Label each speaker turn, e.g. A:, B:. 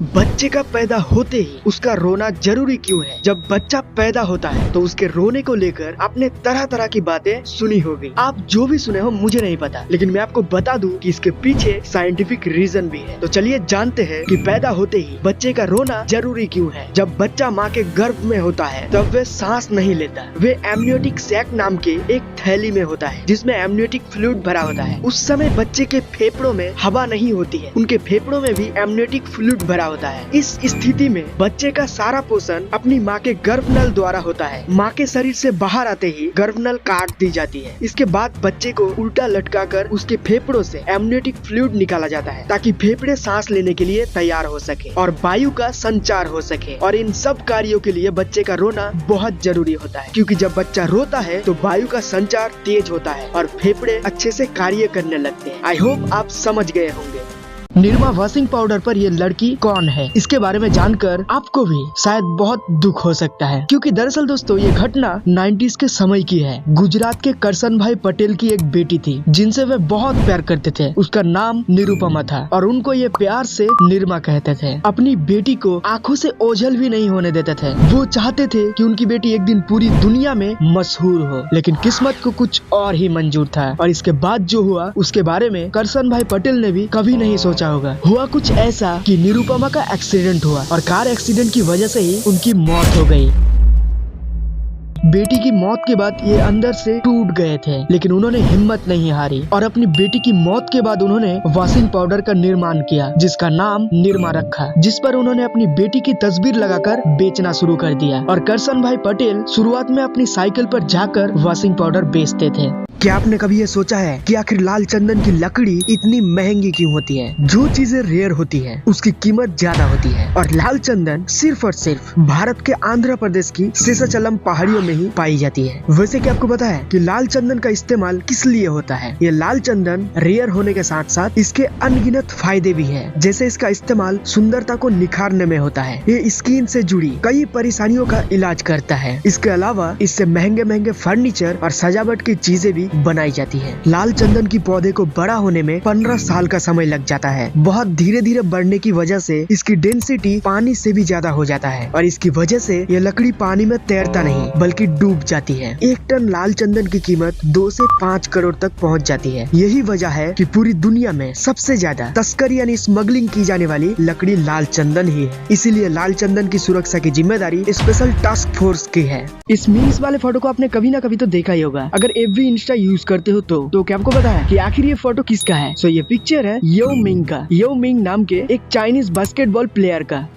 A: बच्चे का पैदा होते ही उसका रोना जरूरी क्यों है? जब बच्चा पैदा होता है तो उसके रोने को लेकर आपने तरह तरह की बातें सुनी होगी। आप जो भी सुने हो मुझे नहीं पता, लेकिन मैं आपको बता दूं कि इसके पीछे साइंटिफिक रीजन भी है। तो चलिए जानते हैं कि पैदा होते ही बच्चे का रोना जरूरी क्यों है। जब बच्चा माँ के गर्भ में होता है तब वे सांस नहीं लेता। वे एमनियोटिक सैक नाम के एक थैली में होता है जिसमें एमनियोटिक फ्लूइड भरा होता है। उस समय बच्चे के फेफड़ों में हवा नहीं होती है, उनके फेफड़ों में भी एमनियोटिक फ्लूइड भरा होता है। इस स्थिति में बच्चे का सारा पोषण अपनी माँ के गर्भनल द्वारा होता है। माँ के शरीर से बाहर आते ही गर्भनल काट दी जाती है। इसके बाद बच्चे को उल्टा लटकाकर उसके फेफड़ों से एमनियोटिक फ्लूइड निकाला जाता है ताकि फेफड़े सांस लेने के लिए तैयार हो सके और वायु का संचार हो सके। और इन सब कार्यों के लिए बच्चे का रोना बहुत जरूरी होता है, क्योंकि जब बच्चा रोता है तो वायु का संचार तेज होता है और फेफड़े अच्छे से कार्य करने लगते हैं। आई होप आप समझ गए होंगे। निरमा वॉशिंग पाउडर पर ये लड़की कौन है, इसके बारे में जानकर आपको भी शायद बहुत दुख हो सकता है, क्योंकि दरअसल दोस्तों ये घटना 90s के समय की है। गुजरात के करसन भाई पटेल की एक बेटी थी जिनसे वे बहुत प्यार करते थे। उसका नाम निरुपमा था और उनको ये प्यार से निरमा कहते थे। अपनी बेटी को आंखों से ओझल भी नहीं होने देते थे। वो चाहते थे कि उनकी बेटी एक दिन पूरी दुनिया में मशहूर हो, लेकिन किस्मत को कुछ और ही मंजूर था। और इसके बाद जो हुआ उसके बारे में करसन भाई पटेल ने भी कभी नहीं सोचा होगा। हुआ कुछ ऐसा कि निरुपमा का एक्सीडेंट हुआ और कार एक्सीडेंट की वजह से ही उनकी मौत हो गई। बेटी की मौत के बाद ये अंदर से टूट गए थे, लेकिन उन्होंने हिम्मत नहीं हारी और अपनी बेटी की मौत के बाद उन्होंने वॉशिंग पाउडर का निर्माण किया जिसका नाम निरमा रखा, जिस पर उन्होंने अपनी बेटी की तस्वीर लगाकर बेचना शुरू कर दिया। और करसन भाई पटेल शुरुआत में अपनी साइकिल पर जाकर वॉशिंग पाउडर बेचते थे। क्या आपने कभी ये सोचा है कि आखिर लाल चंदन की लकड़ी इतनी महंगी क्यों होती है? जो चीजें रेयर होती है उसकी कीमत ज्यादा होती है, और लाल चंदन सिर्फ और सिर्फ भारत के आंध्र प्रदेश की शेषाचलम पहाड़ियों में ही पाई जाती है। वैसे क्या आपको पता है कि लाल चंदन का इस्तेमाल किस लिए होता है? ये लाल चंदन रेयर होने के साथ साथ इसके अनगिनत फायदे भी है। जैसे इसका इस्तेमाल सुंदरता को निखारने में होता है, ये स्किन से जुड़ी कई परेशानियों का इलाज करता है। इसके अलावा इससे महंगे महंगे फर्नीचर और सजावट की चीजें भी बनाई जाती है। लाल चंदन की पौधे को बड़ा होने में 15 साल का समय लग जाता है। बहुत धीरे धीरे बढ़ने की वजह से इसकी डेंसिटी पानी से भी ज्यादा हो जाता है और इसकी वजह से ये लकड़ी पानी में तैरता नहीं बल्कि डूब जाती है। 1 टन लाल चंदन की कीमत 2 से 5 करोड़ तक पहुंच जाती है। यही वजह है कि पूरी दुनिया में सबसे ज्यादा तस्करी यानी स्मगलिंग की जाने वाली लकड़ी लाल चंदन ही है। इसीलिए लाल चंदन की सुरक्षा की जिम्मेदारी स्पेशल टास्क फोर्स की है। इस मीम्स वाले फोटो को आपने कभी ना कभी तो देखा ही होगा। अगर एफबी इंस्टा यूज करते हो तो क्या आपको पता है कि आखिर ये फोटो किसका है? सो ये पिक्चर है यो मिंग का। यो मिंग नाम के एक चाइनीज बास्केटबॉल प्लेयर का।